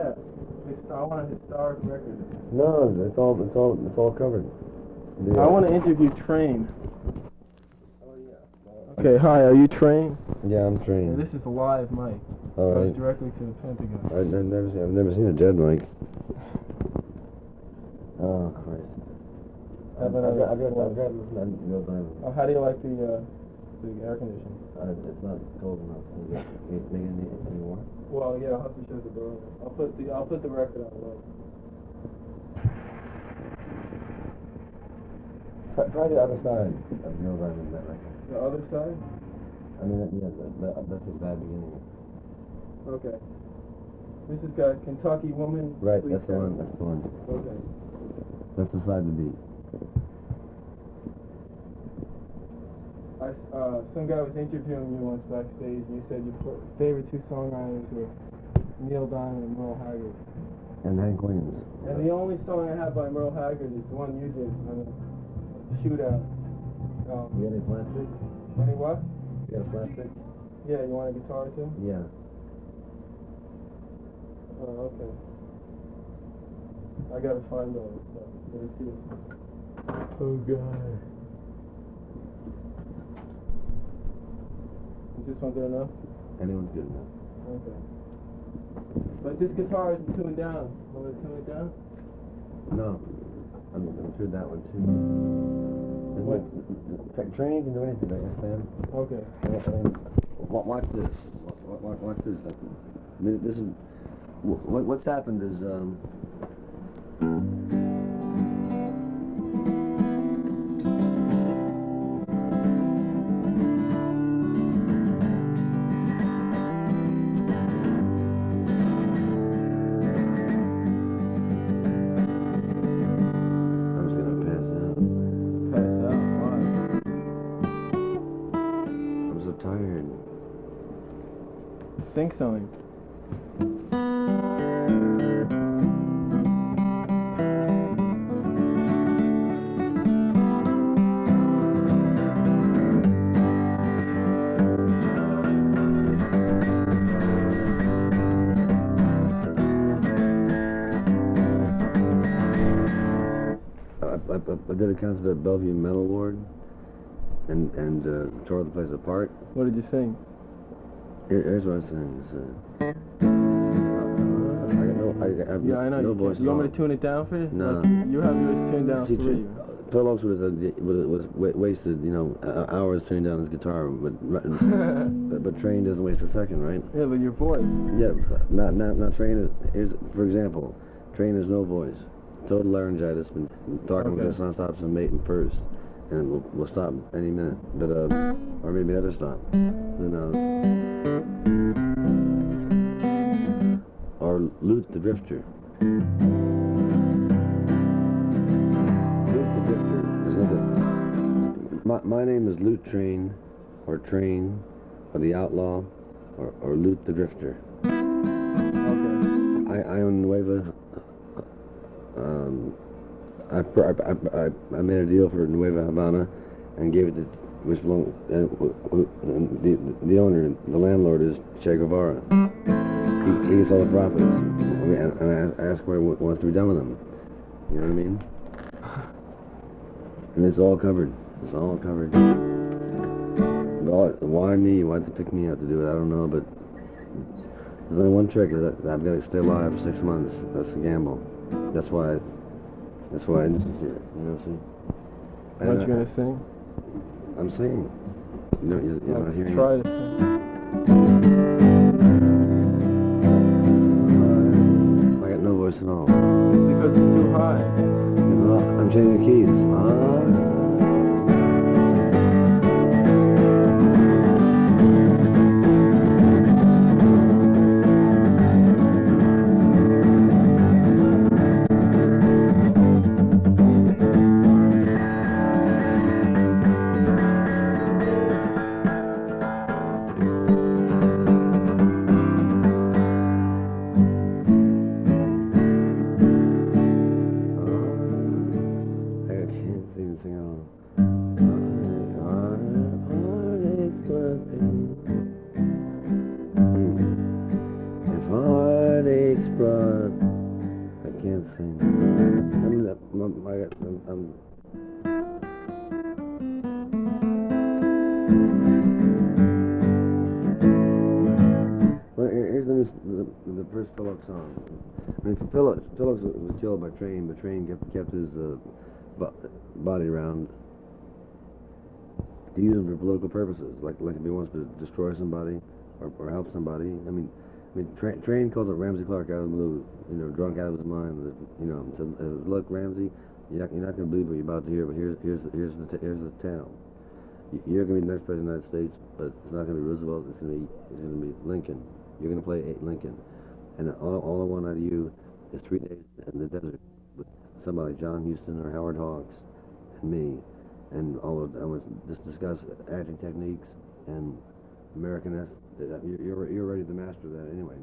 Yeah. I want a historic record. No, it's all covered. I want to interview Train. Oh yeah. Okay, hi. Are you Train? Yeah, I'm trained. Yeah, this is a live mic. All right. Goes directly to the Pentagon. I've never seen a dead mic. Oh Christ. I've got to listen to Neil Diamond. Oh, how do you like the air conditioning? It's not cold enough. Can you make it any more? Well, yeah, I'll have to shut the door. I'll put the record on low. Try the other side of Neil Diamond, that record. The other side? I mean, yeah, that's a bad beginning. Okay. This has got Kentucky Woman. Right, that's the one. That's the one. Okay. That's the side to beat. Some guy was interviewing you once backstage, and you said your favorite two songwriters were Neil Diamond and Merle Haggard. And Hank Williams. And the only song I have by Merle Haggard is the one you did on the Shootout. You got any plastic? Any what? You got a plastic? Yeah, you want a guitar too? Yeah. Oh, okay. I gotta find those. Let me see. Oh, God. Is this one good enough? Anyone's good enough. Okay. But this guitar isn't tuned down. Want to tune it down? No. I'm through that one too. Training can do anything, I understand. Okay. Watch this. Watch this. This is what's happened is Think something. I did a concert at Bellevue Metal Ward and tore the place apart. What did you sing? Here's what I'm saying. I have no voice. You want me to tune it down for you? No. Like, you have yours tuned down for you. Phil Ochs was wasted, hours tuning down his guitar, but Train doesn't waste a second, right? Yeah, but your voice. Yeah, not Train. For example, Train has no voice. Total laryngitis. Been talking with us nonstop since May 1st, and we'll stop any minute. But or maybe never stop. Who knows? Or Loot the Drifter. Loot the Drifter is another. My name is Loot Train, or Train, or the Outlaw, or Loot the Drifter. Okay. I own Nueva. I made a deal for Nueva Havana and gave it to which belonged. The owner, the landlord, is Che Guevara. He gets all the profits, and I ask what wants to be done with them. You know what I mean? And it's all covered. It's all covered. Why me? Why'd they pick me out to do it? I don't know, but there's only one trick: is that I've got to stay alive for 6 months. That's a gamble. That's why this is here. You know, see? What you gonna sing? I'm singing. You're not hearing Try it. to I got no voice at all. It's because it's too high. I'm changing the keys. Well, here's the first Phillips song. I mean, Phillips was killed by Train, but Train kept his body around to use him for political purposes, like if he wants to destroy somebody or help somebody. I mean, Train calls up Ramsey Clark out of the blue, drunk out of his mind. Said, "Look, Ramsey, you're not going to believe what you're about to hear, but here's the tale. You're going to be the next president of the United States, but it's not going to be Roosevelt. It's going to be Lincoln. You're going to play Lincoln, and all I want out of you is 3 days in the desert with somebody like John Huston or Howard Hawks and me, and I want to just discuss acting techniques and American-esque. You're already the master of that anyway,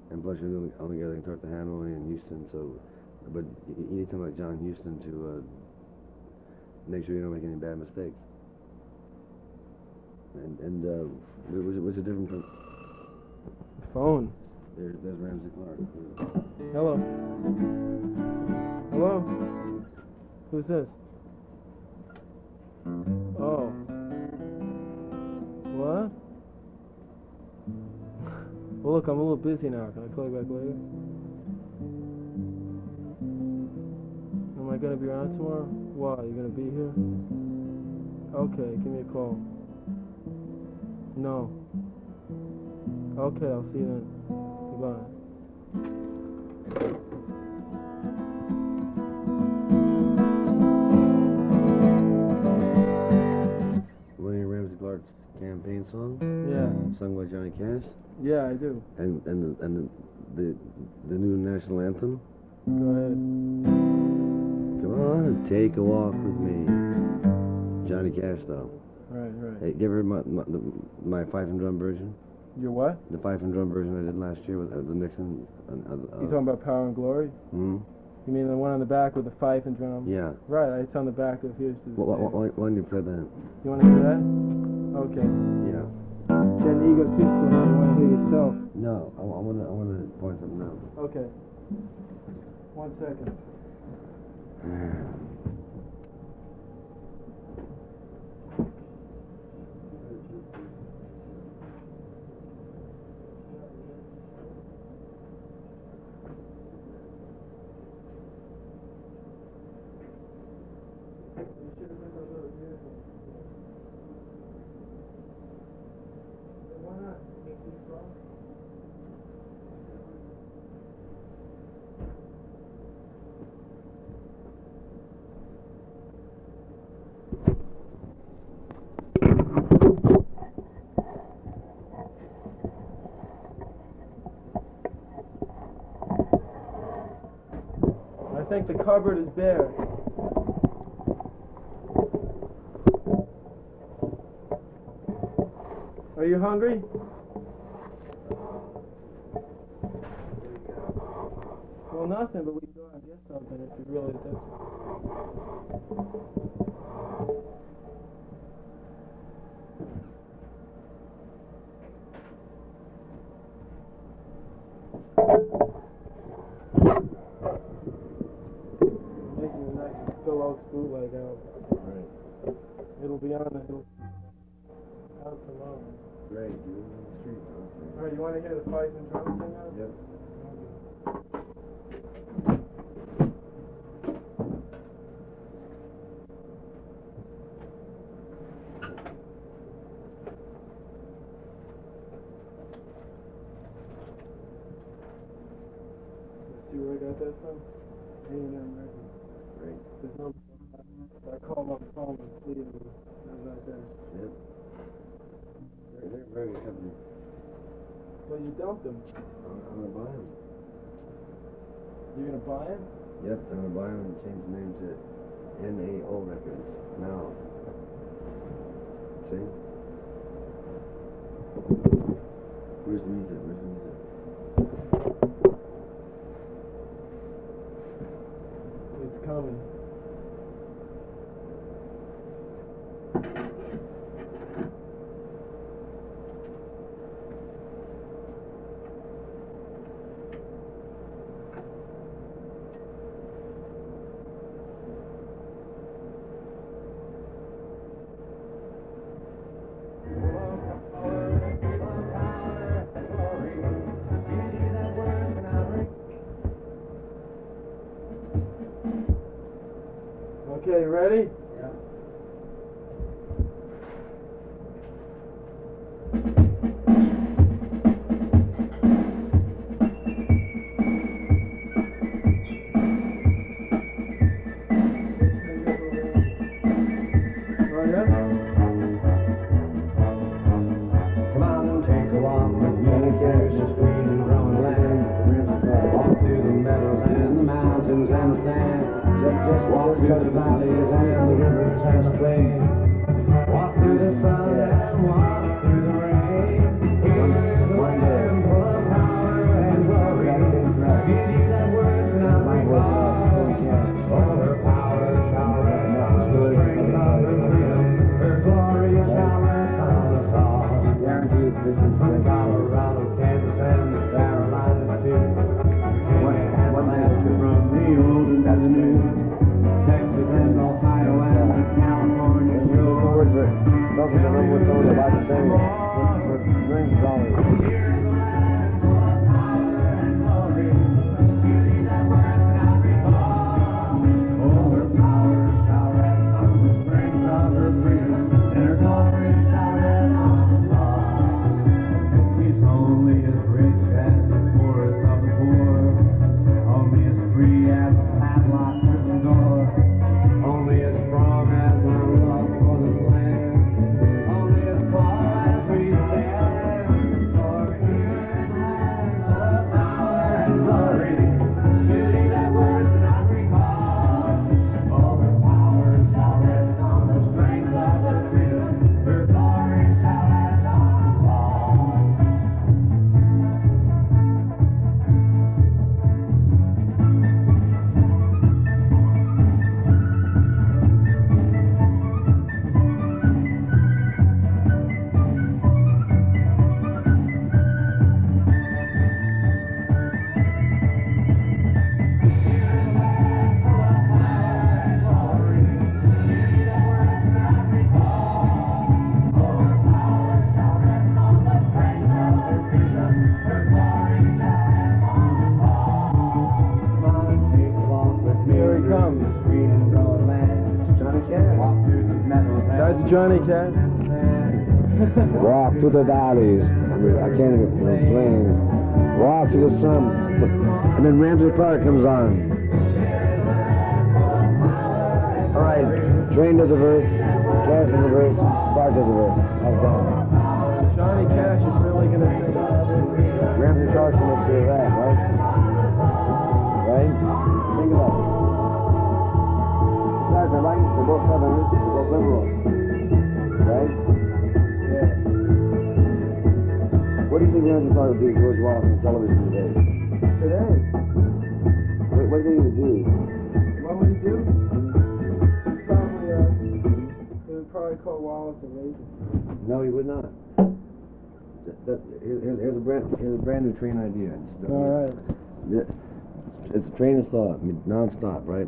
and plus you're the only guy that can talk to Hanley and Houston. So, but you need somebody like John Huston to make sure you don't make any bad mistakes. And was it different from phone? There's Ramsey Clark. Hello. Hello. Who's this? Oh. What? Well, look, I'm a little busy now. Can I call you back later? Am I gonna be around tomorrow? Why? You gonna be here? Okay, give me a call. No. Okay, I'll see you then. Goodbye. One of Ramsey Clark's campaign song? Yeah. Sung by Johnny Cash? Yeah, I do. And the new national anthem? Go ahead. Come on and take a walk with me. Johnny Cash, though. Right. Hey, you ever heard my fife and drum version? Your what? The fife and drum version I did last year with the Nixon. You talking about Power and Glory? Hmm? You mean the one on the back with the fife and drum? Yeah. Right, it's on the back of Here's to the Why don't you play that? You want to hear that? Okay. Yeah. Getting egotistical now. You want to hear yourself? No, I want to point something out. Okay. 1 second. Why not? Make these strong. I think the cupboard is bare. Are you hungry? Well, nothing, but we can go out and get something if you really desperate. Making a nice Phil Ochs bootleg out. Right. It'll be on the out tomorrow. Great, dude. In the streets. Okay. Alright, you want to hear the fife and drum thing out? Yep. See where I got that from? A&M Records. Great. There's no. I called on the phone and pleaded with it. How's that there? Yep. They're a very good company. Well, you dumped them. I'm gonna buy them. You're gonna buy them? Yep, I'm gonna buy them and change the name to NAO Records. Now. See? Where's the music? Where's the music? It's coming. Okay, ready? Yeah. Oh, yeah? Come on and take a walk with me. There's a green and growing land. Walk through the meadows and the mountains and the sand. Just walk through the valleys and the rivers and the plains. Walk through the sun and walk through the rain. Here's the land full of power and glory. Beauty that words cannot recall. All her power shall rest on the strength of her freedom. Her glory shall rest on us all. From Colorado, Kansas, and the Carolinas too. From the old and the new. Texas and Ohio and the California shore. It's also the number one song about the thing for millions of dollars. Here's the land full of power and glory. Beauty that words cannot recall. All her power shall rest on the strength of her freedom. And her glory shall rest on us all. He's only as rich as the poorest of the poor. Only as free as a padlocked prison door. Only as strong as our love for this land. Only as tall as we stand. For here is land full of power and glory. Beauty that words cannot recall. All her power shall rest on the strength of her freedom. Her glory shall rest on us all. Here he comes. Johnny Cash. That's Johnny Cash. Walk through the valleys. I mean, I can't even plains. Walk through the sun. And then Ramsey Clark comes on. All right. Train does a verse. Cash does a verse. Clark does a verse. How's that? Johnny Cash is really going to sing. Ramsey Clark makes sure of that, right? Right? Think about it. Besides, I like it. They're both Southerners. They're both liberal. Right? Yeah. What do you think Ramsey Clark would do to George Wallace on television today? Today, What do you do? what would he do? He would probably call Wallace a racist. No, he would not. Here's a brand new train idea. All right. It's a train of thought, I mean, non-stop, right?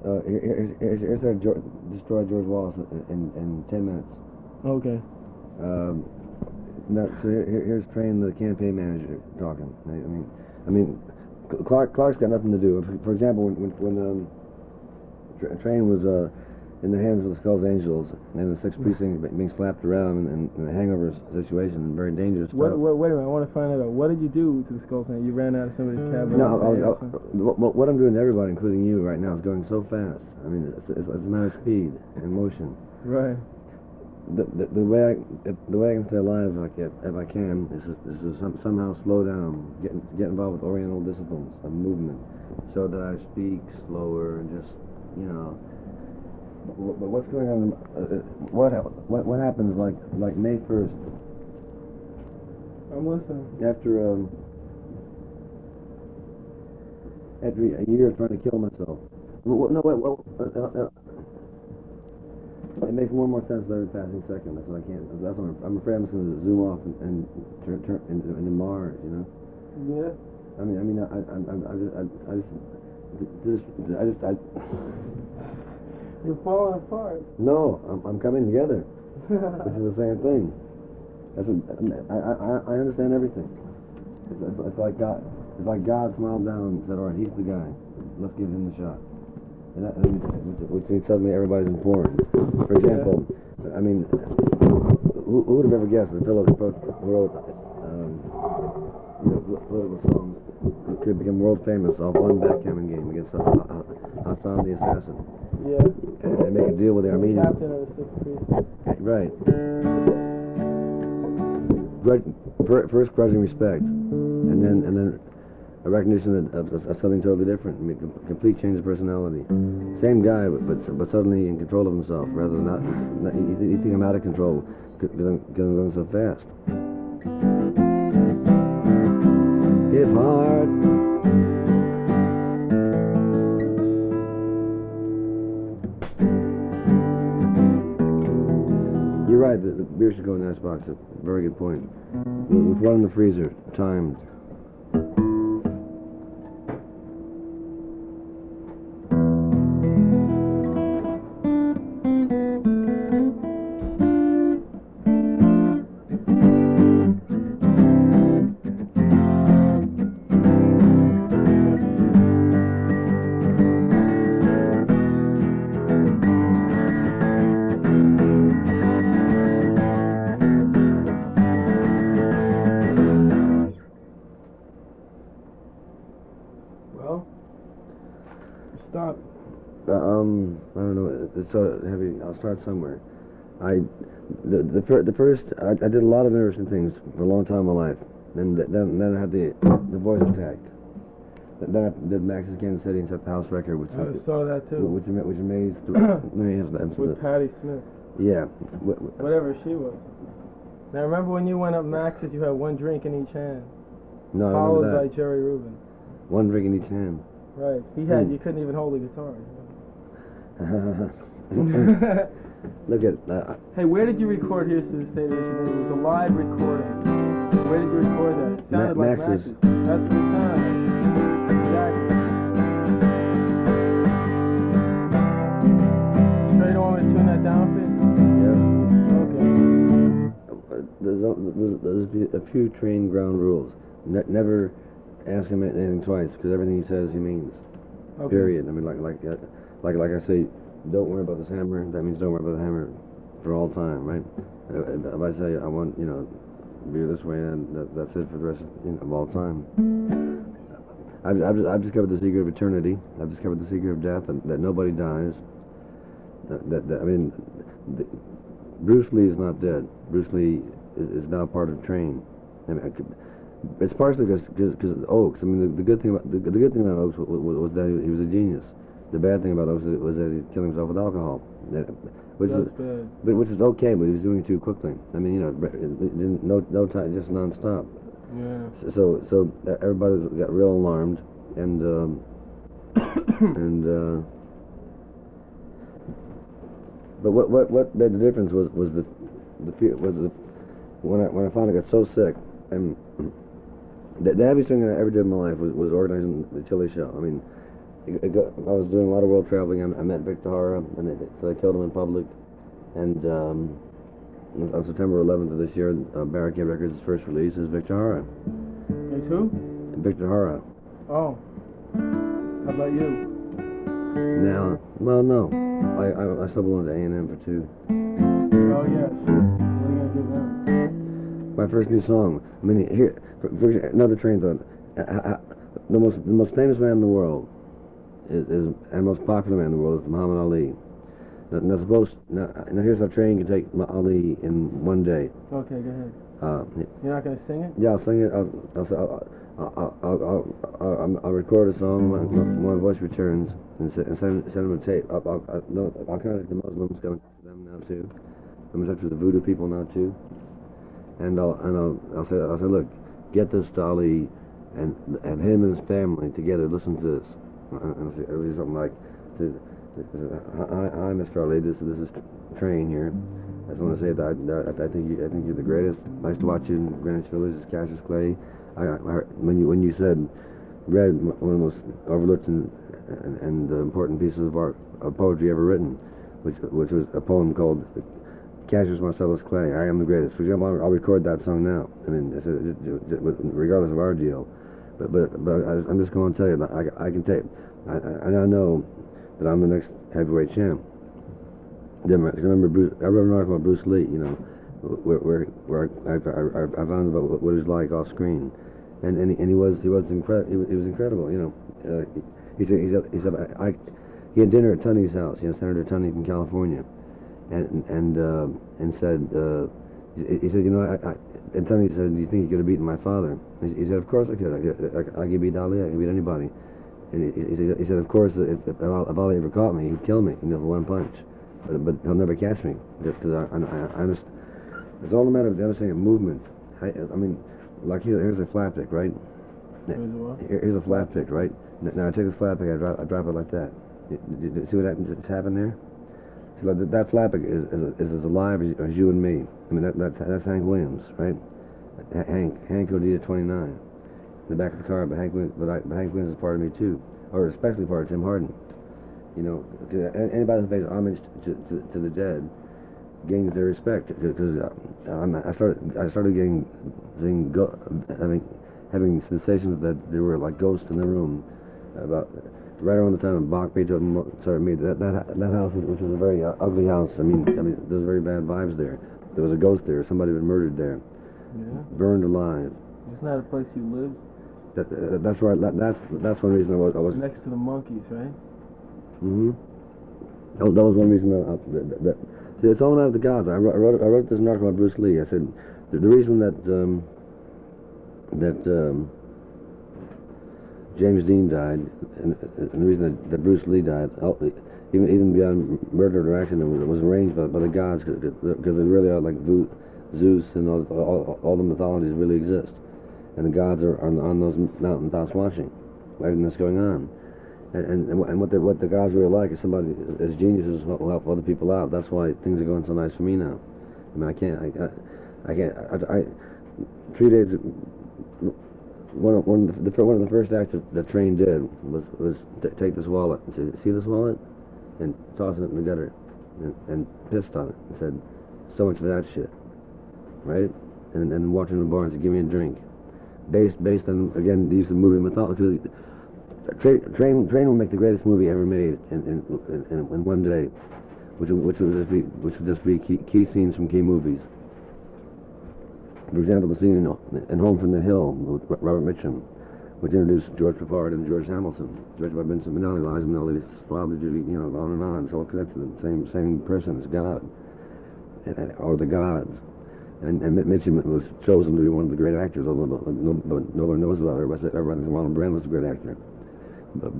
Here's how to destroy George Wallace in 10 minutes. Okay. So here's Train, the campaign manager, talking. I mean, Clark's got nothing to do. For example, when Train was in the hands of the Skulls Angels and the 6th Precinct being slapped around in a hangover situation, very dangerous stuff. Wait a minute, I want to find out. What did you do to the Skulls? You ran out of somebody's cabin? No, what I'm doing to everybody, including you, right now, is going so fast. I mean, it's a matter of speed and motion. Right. The way I can stay alive, if I can, is to somehow slow down, get involved with Oriental disciplines of movement, so that I speak slower and just, you know. But what's going on? What happens like May 1st? I'm listening. After a year of trying to kill myself. It makes more and more sense with every passing second. That's what I can't. That's what I'm afraid I'm just going to zoom off and turn into Mars. You know. Yeah. I just. You're falling apart. No, I'm coming together, which is the same thing. That's what I understand everything. It's like God. It's like God smiled down and said, "All right, he's the guy. Let's give him the shot." which means suddenly everybody's important. For example, I mean, who would have ever guessed that a fellow who wrote political songs could become world famous off one backgammon game against Hassan the Assassin? Yeah. And make a deal with the Armenians. Captain of the Sixth Precinct. Right. First grudging respect, and then a recognition of something totally different. I mean, complete change of personality. Same guy, but suddenly in control of himself, rather than not you think I'm out of control because I'm going so fast. Hit hard. You're right, the beer should go in the icebox. A very good point. With one in the freezer, timed. Stop. I don't know. It's so heavy. I'll start somewhere. The first I did a lot of interesting things for a long time in my life. Then I had the voice attack. Then I did Max's Kansas City and set the house record, which I saw that too. which amazed. With Patti Smith. Yeah. Whatever she was. Now remember when you went up Max's, you had one drink in each hand. No, I followed remember by that. Jerry Rubin. One drink in each hand. Right. He had. You couldn't even hold the guitar. Look at. Hey, where did you record Here's to the State of Michigan? It was a live recording. Where did you record that? It sounded like Max's. Max's. That's what it sounded like. Exactly. So you don't want me to tune that down for you? Okay. There's a few trained ground rules. Never ask him anything twice, because everything he says he means. Okay. Period. I mean, like I say, don't worry about this hammer. That means don't worry about the hammer for all time, right? If I say I want, beer this way, and that's it for the rest of all time. I've discovered the secret of eternity. I've discovered the secret of death, and that nobody dies. Bruce Lee is not dead. Bruce Lee is now part of Train. I mean, it's partially because Ochs. I mean, the good thing about Ochs was that he was a genius. The bad thing about Ochs was that he killed himself with alcohol, which is okay, but he was doing it too quickly. I mean, no time, just nonstop. Yeah. So everybody got real alarmed, and but what made the difference was when I finally got so sick, and the happiest thing I ever did in my life was organizing the Chili show. I mean, I was doing a lot of world traveling. I met Victor Hara, and so I killed him in public. And on September 11th of this year, Barricade Records' first release is Victor Hara. It's who? Victor Hara. Oh. How about you? Now, well, no. I still belong to A&M for 2. Oh, yes. What are you going to give them? My first new song. I mean, here, for another train thought. The most famous man in the world and most popular man in the world is Muhammad Ali. Now here's how Train can take Ali in one day. Okay, go ahead. You're not going to sing it? Yeah, I'll sing it. I'll record a song when my voice returns and send them a tape. I'll contact the Muslims, come to them now too. I'm in touch with the Voodoo people now too. And I'll say, look, get this to Ali and him and his family together. Listen to this. And it'll be something like, "Hi, Mr. Ali. This is Train here. I just want to say that I think you're the greatest. I used to watch you in Greenwich Village as Cassius Clay. When you said read one of the most overlooked and important pieces of poetry ever written, which was a poem called Cassius Marcellus Clay. I am the greatest. For example, I'll record that song now. I mean, regardless of our deal. But I'm just going to tell you that I can take. I now know that I'm the next heavyweight champ. Then, 'cause I remember I wrote an article about Bruce Lee, you know, where I found about what he was like off screen, and he was incredible, you know. He said he had dinner at Tunney's house, you know, Senator Tunney from California, and said he said, you know, and Tunney said, do you think you could have beaten my father? He said, of course I could. I could beat Ali. I could beat anybody. And he said, of course, if Ali ever caught me, he'd kill me, you know, for one punch. But he'll never catch me. I understand. It's all a matter of understanding of movement. I mean, like here's a flap pick, right? Here's a flap pick, right? Now I take this flap pick, I drop it like that. See what just happened there? See, like that flap pick is as alive as you and me. I mean, that's Hank Williams, right? Hank Odita 29, in the back of the car. But Hank Williams is part of me too, or especially part of Tim Harden. You know, anybody who pays homage to the dead gains their respect, because I started having sensations that there were like ghosts in the room about right around the time of Bach, Beethoven started me. That house, which was a very ugly house. I mean there was very bad vibes there. There was a ghost there. Somebody had been murdered there. Yeah. Burned alive. Isn't that a place you lived? That's right. That's one reason I was next to the monkeys, right? Mm-hmm. That was one reason see, it's all out of the gods. I wrote this article about Bruce Lee. I said the reason that James Dean died, and the reason that Bruce Lee died, even beyond murder or accident, was arranged by the gods, because they really are like Zeus and all the mythologies really exist, and the gods are on those mountaintops watching everything that's going on. And what the gods really like is somebody as geniuses who will help other people out. That's why things are going so nice for me now. I mean, I can't. 3 days. One of the first acts that Train did was take this wallet and say, "See this wallet?" and toss it in the gutter, and pissed on it and said, "So much for that shit," right? And walked into the bar and said, "Give me a drink." Based on, again, the use of movie mythology. Train will make the greatest movie ever made in one day, which would just be key scenes from key movies. For example, the scene in Home from the Hill with Robert Mitchum, which introduced George Peppard and George Hamilton, directed by Vincent Minnelli, Liza Minnelli, Robert Judy, you know, on and on. It's all connected to the same person as God, or the gods. And Mitchum was chosen to be one of the great actors, although no one knows about it. Everybody thinks Marlon Brando was a great actor. But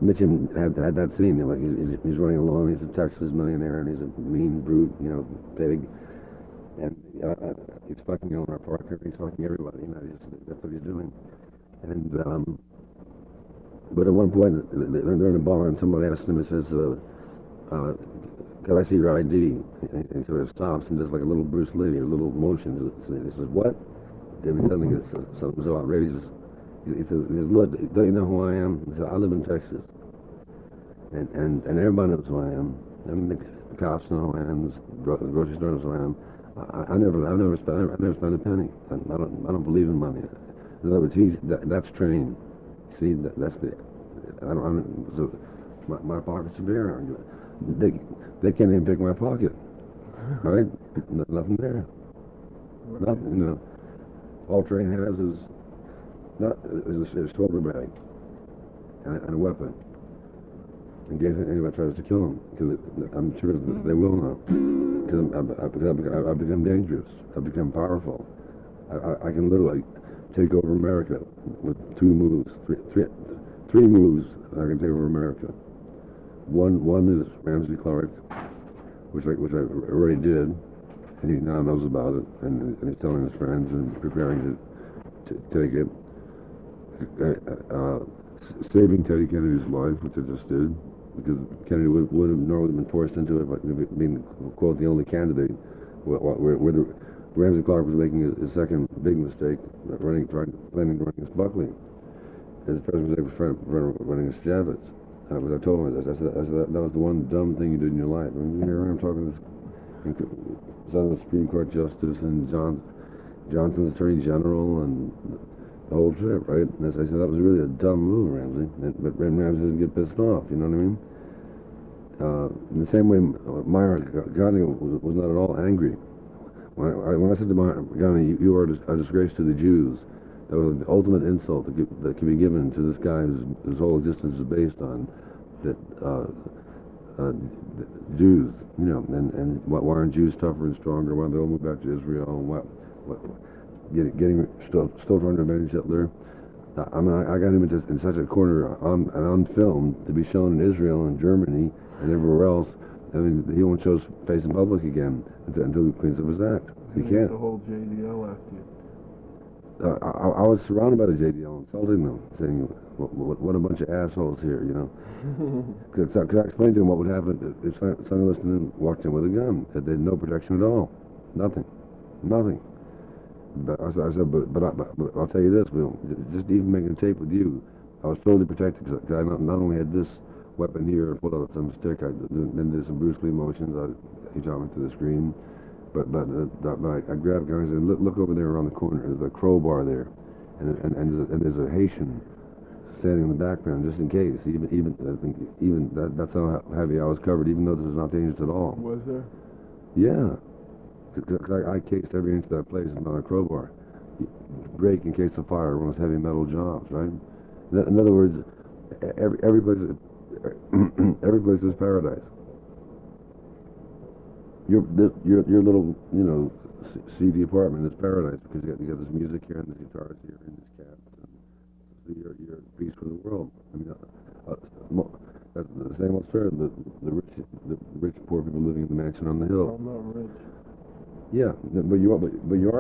Mitchum had that scene, you know, like he's running along, he's a Texas millionaire, and he's a mean brute, you know, pig, and he's fucking Eleanor Parker, he's fucking everybody, you know, that's what he's doing. And but at one point they're in a bar and somebody asks him, he says, "Can I see your ID?" And he sort of stops and does like a little Bruce Lee, a little motion. He says, "What?" Then he suddenly gets something so outrageous. He says, "Look, don't you know who I am?" He said, "I live in Texas, and everybody knows who I am. I mean, the cops know who I am. The grocery store knows who I am. I've never spent a penny. I don't believe in money. In other words, that's Train. See, that's the. So my pockets are bare. They can't even pick my pocket. Right? Nothing there. Nothing. You know, all Train has is a shoulder bag and a weapon. In case anybody tries to kill him, because I'm sure they will now. Because I've become dangerous. I've become powerful. I can literally take over America with 2 moves, three moves. I can take over America. One is Ramsey Clark, which I already did, and he now knows about it, and he's telling his friends and preparing to take it. Saving Teddy Kennedy's life, which I just did, because Kennedy would have normally been forced into it by being, quote, the only candidate, where Ramsey Clark was making his second big mistake, planning to run against Buckley. His first mistake was running against Javits. But I told him, I said, that was the one dumb thing you did in your life. I mean, here I am talking to this son of the Supreme Court Justice and Johnson's Attorney General and the whole trip, right? And I said, that was really a dumb move, Ramsey. But Ramsey didn't get pissed off, you know what I mean? In the same way, Meyer Gandhi was not at all angry. When I said to Meyer Gandhi, you are a disgrace to the Jews, that was the ultimate insult that can be given to this guy whose whole existence is based on that Jews, you know, and why aren't Jews tougher and stronger? Why don't they all move back to Israel? And what still trying to avenge Hitler? I mean, I got him in such a corner on film to be shown in Israel and Germany and everywhere else. I mean, he won't show his face in public again until he cleans up his act. He can't. The whole JDL after you. I was surrounded by the JDL, insulting them, saying, what a bunch of assholes here, you know. Because I explained to him what would happen if someone listening walked in with a gun. That they had no protection at all. Nothing. But I said, but I'll tell you this, just even making a tape with you, I was totally protected because I not only had this weapon here, pulled out some stick, I then did some Bruce Lee motions, he shot me to the screen, but I grabbed guys and look over there around the corner, there's a crowbar there, and there's a Haitian standing in the background just in case, even that's how heavy I was covered, even though this was not dangerous at all. Was there? Yeah. Because I cased every inch of that place on a crowbar. Break in case of fire, one of those heavy metal jobs, right? In other words, every place is paradise. Your little, you know, seedy apartment is paradise because you got this music here and this guitars here and this cats, and so you're at peace with the world. I mean, that's the same old story. The rich poor people living in the mansion on the hill. I'm not rich. Yeah, but you are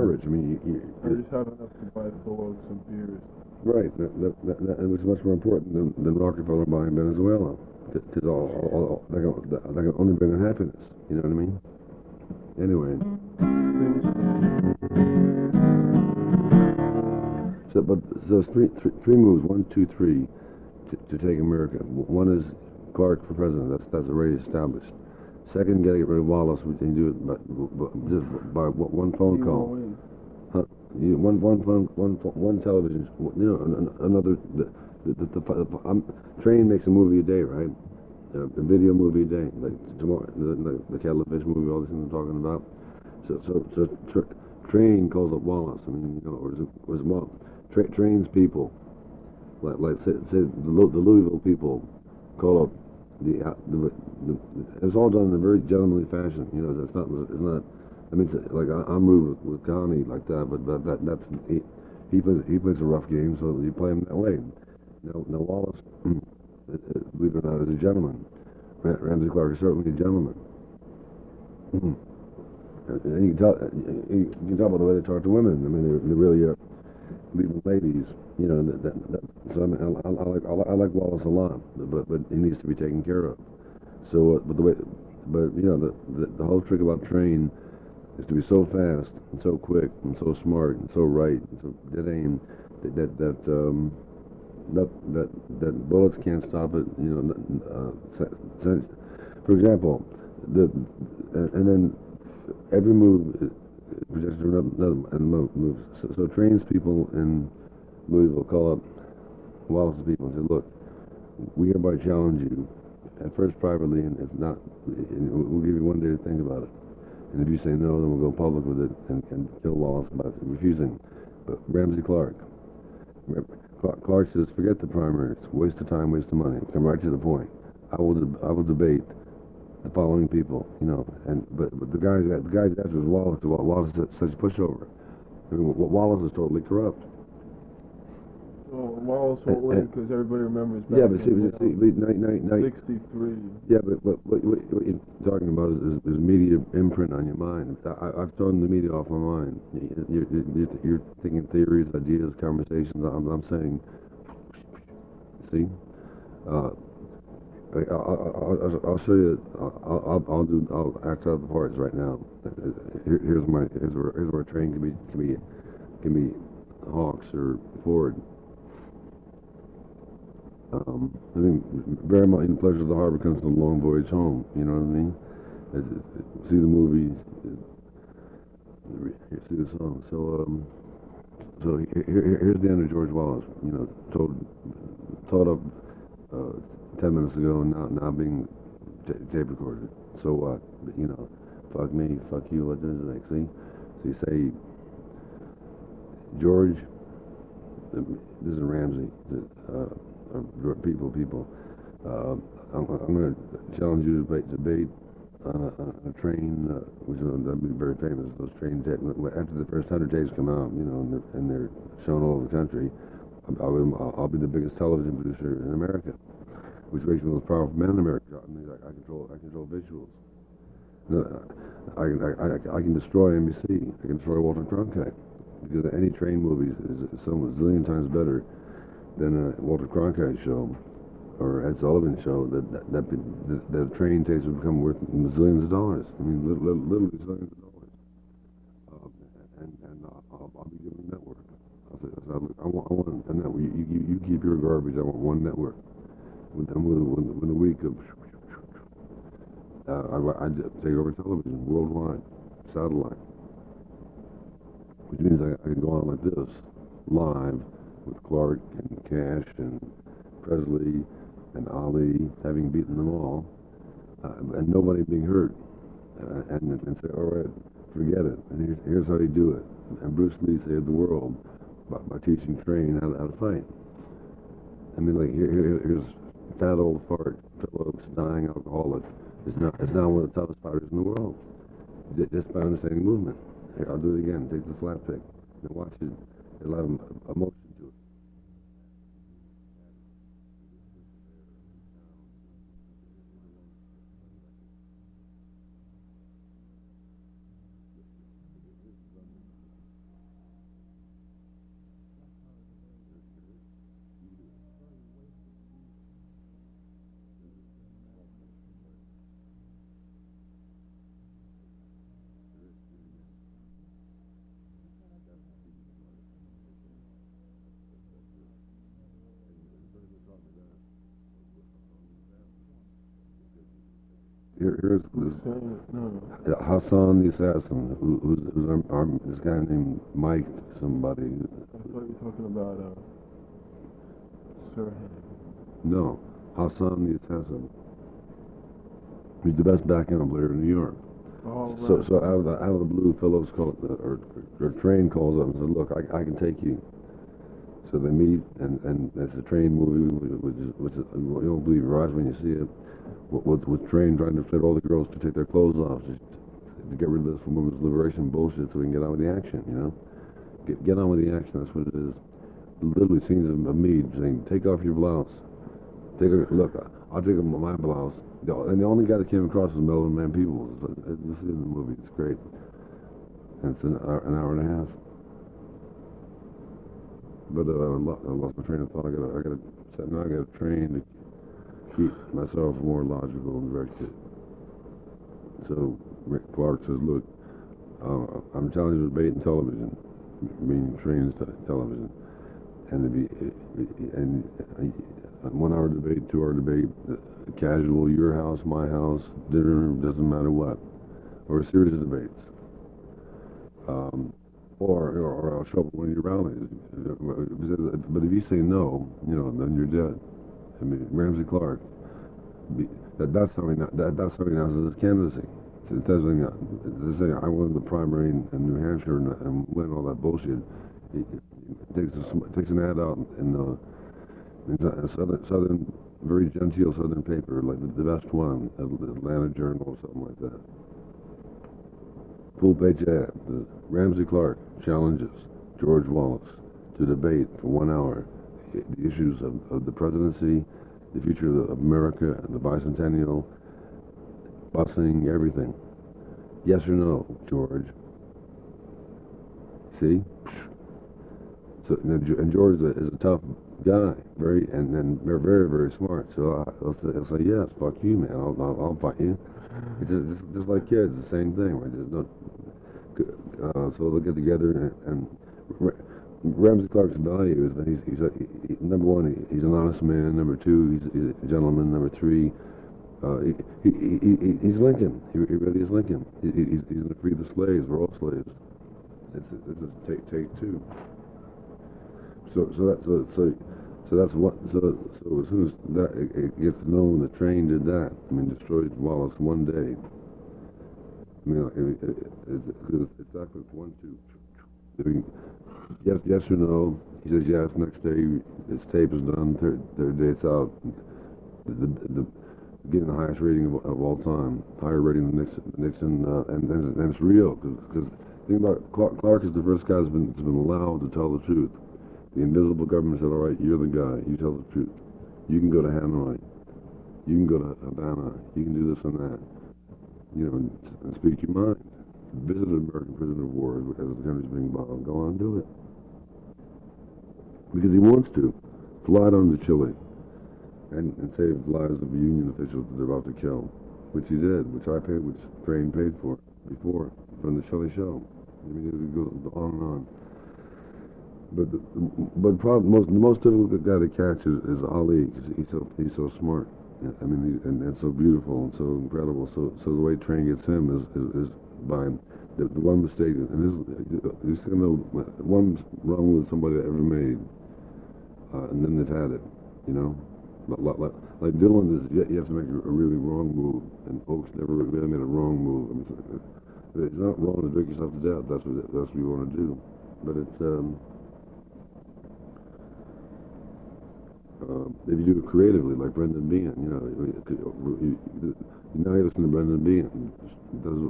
rich. I mean, I just have enough to buy Bullocks and beers. Right, that was much more important than Rockefeller buying Venezuela, because all that can only bring unhappiness. You know what I mean? Anyway. So three moves. 1, 2, 3 to take America. One is Clark for president. That's already established. Second, got to get rid of Wallace. We can do it just by one phone call. One television. You know, another. Train makes a movie a day, right? A video movie a day, like tomorrow, the Cattlefish movie, all these things I'm talking about. So Train calls up Wallace. I mean, you know, or trains people, like say the Louisville people call up. It's all done in a very gentlemanly fashion. You know, it's not. I mean, it's like I'm rude with Connie like that, but that's he plays a rough game, so you play him that way. Now Wallace, believe it or not, is a gentleman. Ramsey Clark is certainly a gentleman. And you can tell by the way they talk to women. I mean, they're really leading ladies. You know, so I mean, I like Wallace a lot, but he needs to be taken care of. So, but you know, the whole trick about Train is to be so fast and so quick and so smart and so right and so dead aim that bullets can't stop it. You know, for example, and then every move projects another move. So Train's people in Louisville call up Wallace's people and say, look, we hereby challenge you, at first privately, and if not, we'll give you one day to think about it. And if you say no, then we'll go public with it and kill Wallace by refusing. But Ramsey Clark says, forget the primaries, waste of time, waste of money, come right to the point. I will debate the following people, you know, but the guys after was Wallace is such a pushover. I mean, Wallace is totally corrupt. Oh, Wallace won't win because everybody remembers back yeah, but see, 63. Yeah, but what you're talking about is media imprint on your mind. I've thrown the media off my mind. You're thinking theories, ideas, conversations. I'm saying, see, I'll show you. I'll act out the parts right now. Here's where a train can be Hawks or Ford. I mean, very much in Pleasure of the Harbor comes from a long voyage home. You know what I mean? See the movie, see the song. So here's the end of George Wallace. You know, taught up 10 minutes ago, and now being tape recorded. So what? But, you know, fuck me, fuck you. What does it make? See? So you say, George. This is Ramsey. People. I'm going to challenge you to debate on a train, which that'll be very famous. Those train tapes. After the first 100 tapes come out, you know, and they're shown all over the country, I'll be the biggest television producer in America, which makes me the most powerful man in America. I mean, I control visuals. I can destroy NBC. I can destroy Walter Cronkite, because any train movie is so a zillion times better than a Walter Cronkite show or Ed Sullivan show. That train tapes will become worth zillions of dollars. I mean, literally zillions of dollars. And I'll be giving a network. I want a network. You keep your garbage. I want one network. Within a week of, I take over television worldwide, satellite, which means I can go on like this, live, with Clark and Cash and Presley and Ali, having beaten them all, and nobody being hurt, and say, all right, forget it, and here's how you do it. And Bruce Lee saved the world by teaching Train how to fight. I mean, like, here's fat old fart, Phil Ochs, dying alcoholic, is now one of the toughest fighters in the world, just by understanding movement. Here, I'll do it again. Take the slap pick and watch it. It'll have emotion to it. Here's this Hassan the assassin, who's this guy named Mike somebody. I thought you were talking about Sirhan. No, Hassan the assassin. He's the best backgammon player in New York. Oh, right. So out of the blue, Phil Ochs or Train calls up and says, "Look, I can take you." So they meet, and it's a Train movie, which is, you don't believe your eyes when you see it. With Train trying to fit all the girls to take their clothes off, to get rid of this women's liberation bullshit, so we can get on with the action, you know? Get on with the action, that's what it is. Literally scenes of me saying, take off your blouse. Look, I'll take off my blouse. And the only guy that came across was Melvin Van Peebles. This is in the movie, it's great. And it's an hour and a half. But I lost my train of thought. I got to train to keep myself more logical and directed. So Rick Clark says, look, I'm challenging a debate in television, meaning Train's television, and 1 hour debate, 2 hour debate, casual, your house, my house, dinner, doesn't matter what, or a series of debates. Or I'll show up at one of your rallies. But if you say no, you know, then you're dead. I mean, Ramsey Clark. That's how he announces his candidacy. It says, I won the primary in New Hampshire and win all that bullshit. He takes an ad out in a southern, very genteel southern paper, like the best one, Atlanta Journal or something like that. Full page ad. Ramsey Clark challenges George Wallace to debate for 1 hour the issues of the presidency, the future of America, and the bicentennial, busing, everything. Yes or no, George? See? So, and George is a tough guy, very very, very smart. So I'll say yes, fuck you, man. I'll fight you. It's just like kids, the same thing, right? So they'll get together and Ramsey Clark's value is that he's number one, he's an honest man. Number two, he's a gentleman. Number three, he's Lincoln. He really is Lincoln. He's going to free the slaves. We're all slaves. This is take two. So So that's what. So as soon as that it gets known, the train did that. I mean, destroyed Wallace one day. I mean, it's like 1, 2. I mean, yes or no. He says yes. Next day, his tape is done. Third day, it's out. Getting the highest rating of all time, higher rating than Nixon, and it's real because think about it, Clark is the first guy that's been allowed to tell the truth. The invisible government said, all right, you're the guy, you tell the truth. You can go to Hanoi, you can go to Havana, you can do this and that, you know, and speak your mind. Visit an American prisoner of war as the country's being bombed. Go on and do it. Because he wants to. Fly down to Chile and save the lives of the Union officials that they're about to kill, which he did, which Crane paid for before from the Shelley show. I mean, it goes on and on. But the most difficult guy to catch is Ali, because he's so smart. I mean, and so beautiful and so incredible. So the way Train gets him is by the one mistake, and this you know, one wrong with somebody that ever made, and then they've had it, you know. Like Dylan is, you have to make a really wrong move, and Ochs never really made a wrong move. I mean, it's not wrong to drink yourself to death. That's what you want to do, but it's if you do it creatively, like Brendan Behan, you know, now you listen to Brendan Behan, does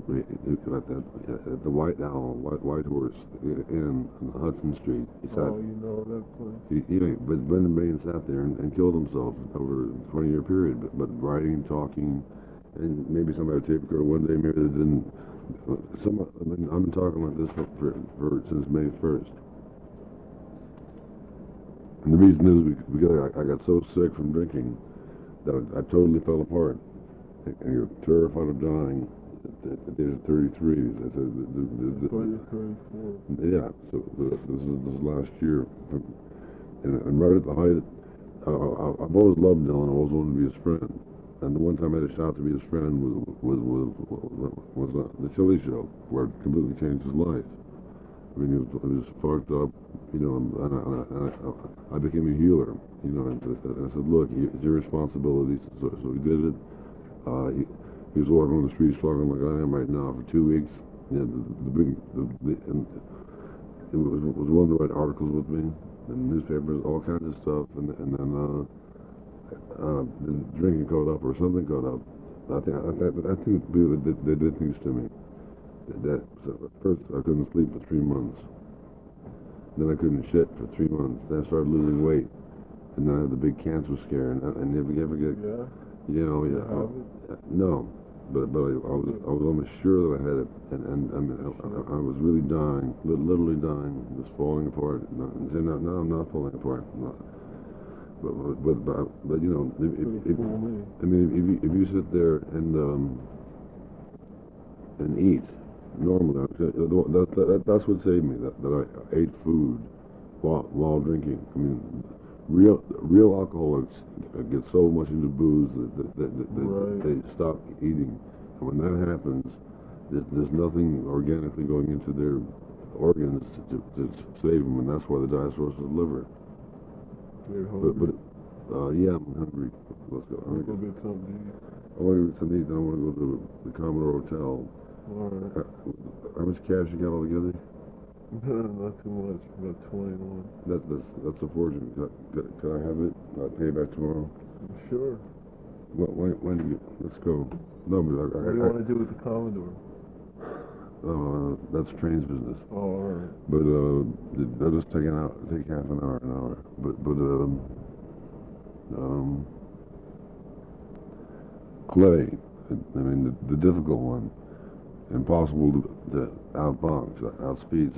at the White Owl, White Horse Inn on Hudson Street. You know that place. But Brendan Behan sat there and killed himself over a 20-year period, but writing, talking, and maybe somebody taped record one day, maybe they didn't. I've been talking like this for since May 1st. And the reason is because I got so sick from drinking that I totally fell apart. And you're terrified of dying at the age of 33. I said, yeah, so this is last year. And right at the height, I've always loved Dylan. I always wanted to be his friend. And the one time I had a shot to be his friend was the Chili Show, where it completely changed his life. I mean, he was fucked up, you know, and I became a healer, you know, and I said, look, it's your responsibility, so he did it. He was walking on the street struggling like I am right now for 2 weeks. You know, and it was willing to write articles with me, and newspapers, all kinds of stuff, and then the drinking caught up or something caught up. I think they did things to me. So at first I couldn't sleep for 3 months. Then I couldn't shit for 3 months. Then I started losing weight, and then I had the big cancer scare. And I never get, you know, no, but I was almost sure that I had it, and I was really dying, literally dying, just falling apart. No, I'm not falling apart. No. But you know, if you sit there and eat. Normally, that's what saved me. That I ate food while drinking. I mean, real alcoholics get so much into booze that they stop eating. And when that happens, there's nothing organically going into their organs to save them, and that's why they die of cirrhosis of the liver. You're hungry? Yeah, I'm hungry. Let's go. I'm gonna get something to eat. I want to get something to eat. Then I want to go to the Commodore Hotel. Alright. How much cash you got altogether? Not too much. About 21. That's a fortune. Can I have it? I'll pay you back tomorrow. Sure. When do you? Let's go. No, but What do you want to do with the Commodore? That's Train's business. Oh, alright. But they'll just take half an hour. But Clay. I mean the difficult one. Impossible to outbox, outspeed.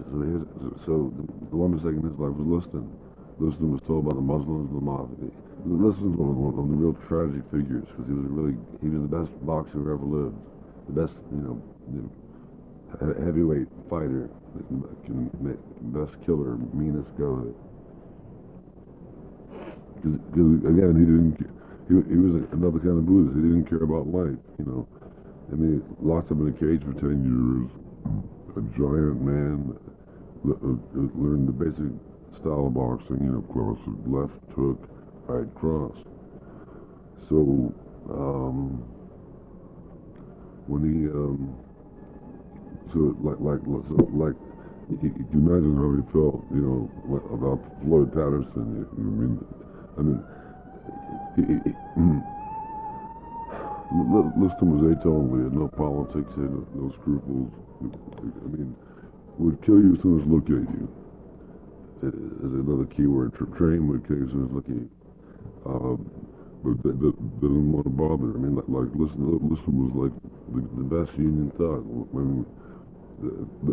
So the one mistake in his life was Liston. Liston was told by the Muslims and the mob. Liston was one of the real tragic figures because he was the best boxer who ever lived, the best heavyweight fighter, best killer, meanest goat. Because again, he was another kind of Buddhist. He didn't care about life, you know. I mean, locked him in a cage for 10 years, a giant man, learned the basic style of boxing, you know, of course, left hook, right cross. So, when he, you can imagine how he felt, you know, about Floyd Patterson. Liston was atonal. He had no politics, he had no scruples. I mean, would kill you as soon as look at you. Is another key word. Train would kill you as soon as look at you. But that doesn't want to bother. I mean, Liston was like the best Union thug. I mean,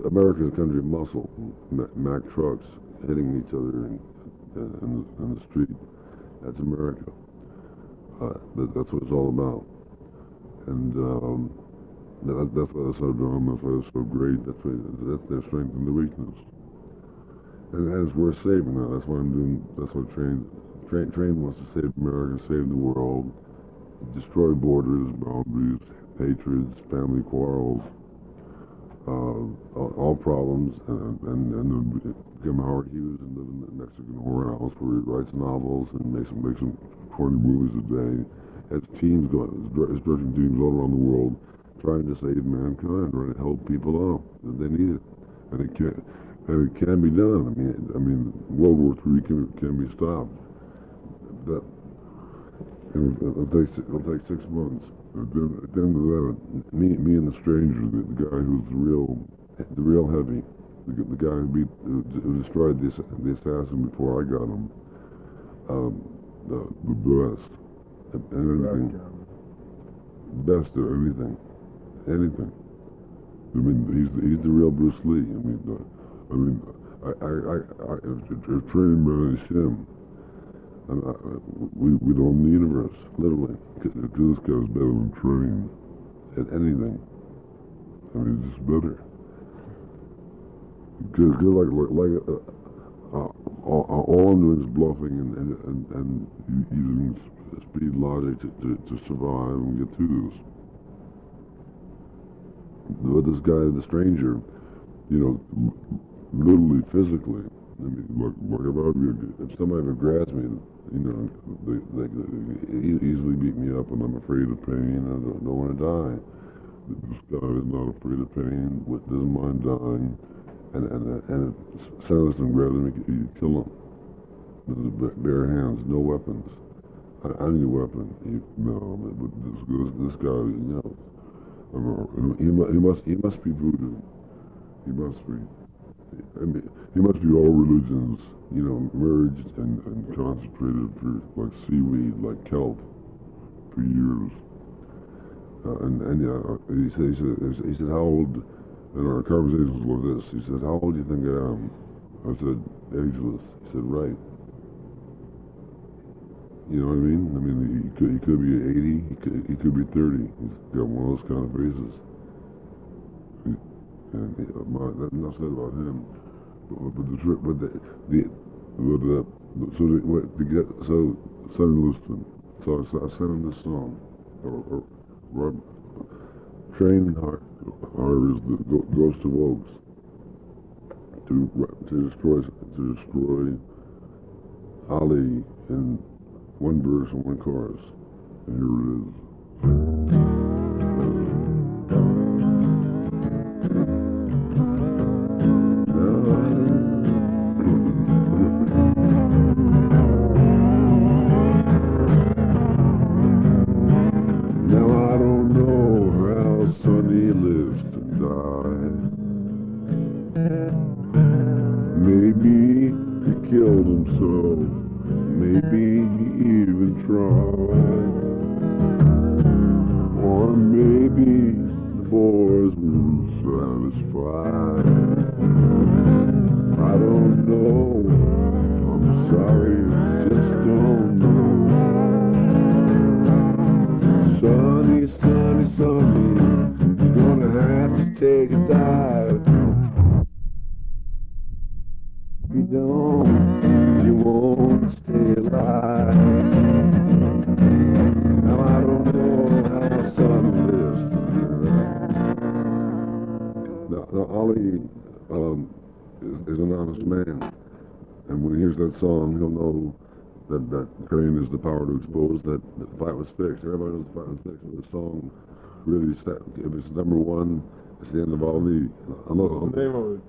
America's a country of muscle. Mack trucks hitting each other in the street. That's America. That's what it's all about. And that's why they're so dumb. That's why they're so great. That's their strength and their weakness. And it's worth saving now. That's what I'm doing. That's what Train wants to save America, save the world, destroy borders, boundaries, hatreds, family quarrels, all problems, and then become Howard Hughes and live in the Mexican whorehouse where he writes novels and makes some 40 movies a day. Has teams stretching teams all around the world trying to save mankind, trying to help people out. They need it, and it can be done. I mean, World War III can be stopped. It'll take 6 months. At the end of that, me and the stranger, the guy who's the real heavy, the guy who destroyed the assassin before I got him, the best at anything, best at anything. I mean, he's the real Bruce Lee. If Train managed him, we'd own the universe, literally. Because this guy's better than Train at anything. I mean, he's just better. Because all I'm doing is bluffing and using speed logic to survive and get through this. But this guy, the stranger, you know, literally, physically, I mean, if somebody ever grabs me, you know, they easily beat me up, and I'm afraid of pain. I don't want to die. This guy is not afraid of pain, doesn't mind dying, and if Sanderson grabs him, you kill him with bare hands, no weapons. I need a weapon. But this guy, you know, he must be voodoo. He must be. I mean, he must be all religions, you know, merged and concentrated for like seaweed, like kelp, for years. He said, how old? And our conversations were this. He said, how old do you think I am? I said, ageless. He said, right. You know what I mean? I mean, he could be 80. He could be 30. He's got one of those kind of faces. And that's enough said about him. So Sonny Liston. So I sent him this song. Train hires the Ghost of Ochs to destroy Ali in one verse and one chorus. And here it is. Maybe he killed himself. Maybe he even tried. Or maybe the boys were satisfied. I don't know. I'm sorry, just don't know. Sonny, you're gonna have to take a dive. If you don't, you won't stay alive. Now I don't know how Sonny lives. Now Ali is an honest man. And when he hears that song, he'll know that train is the power to expose that the fight was fixed. Everybody knows the fight was fixed. But the song really, if it's number one, it's the end of all need. What's the name of it?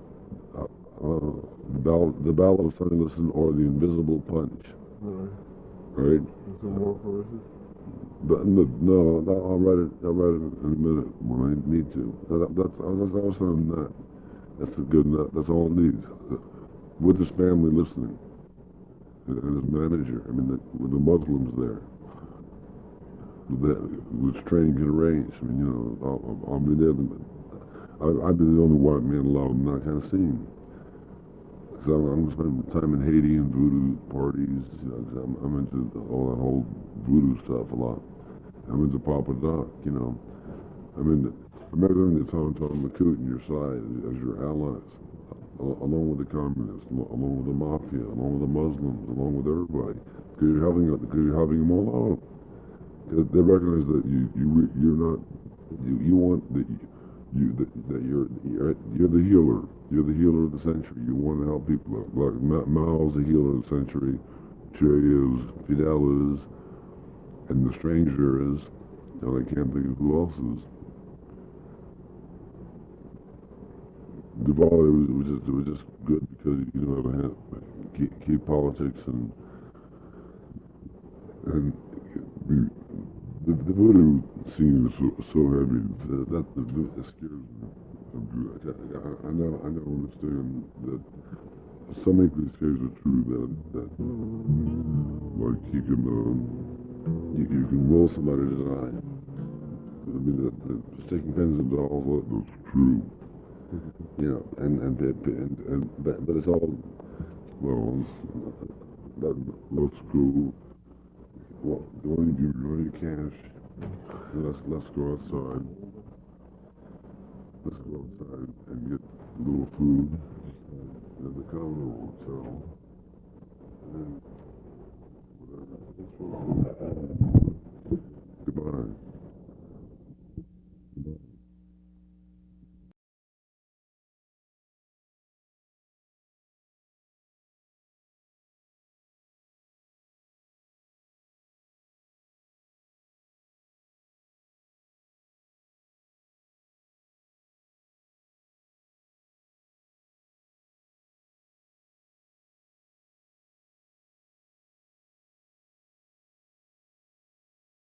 The Ballad of Sonny Liston or The Invisible Punch. Right? Is there more verses? But no, I'll write it in a minute when I need to. That's also that. That's a good enough. That's all it needs. With his family listening and his manager. I mean, with the Muslims there, which training can arrange. I mean, you know, I'll be there. I've been the only white man allowed in that kind of scene. Because I'm spending time in Haiti and voodoo parties. You know, cause I'm into all that whole voodoo stuff a lot. I'm into Papa Doc, you know. Imagine the Tom McCoot in your side as your allies, along with the communists, along with the mafia, along with the Muslims, along with everybody. Because you're helping them all out. They recognize that you're not, you want that you're the healer. You're the healer of the century. You want to help people. Like Mao's the healer of the century. Che is, Fidel is, and the stranger is, and I can't think of who else is. Duval, it was just good because you know how to keep politics and the voodoo scene is so heavy that scares me. I now understand that some of these cases are true that like you can will somebody to die. I mean the sticking pins and dolls, that's true. You know, but it's all well. Let's go. Well, going to cash. Let's go outside. Let's go outside and get a little food at the Commodore Hotel. And then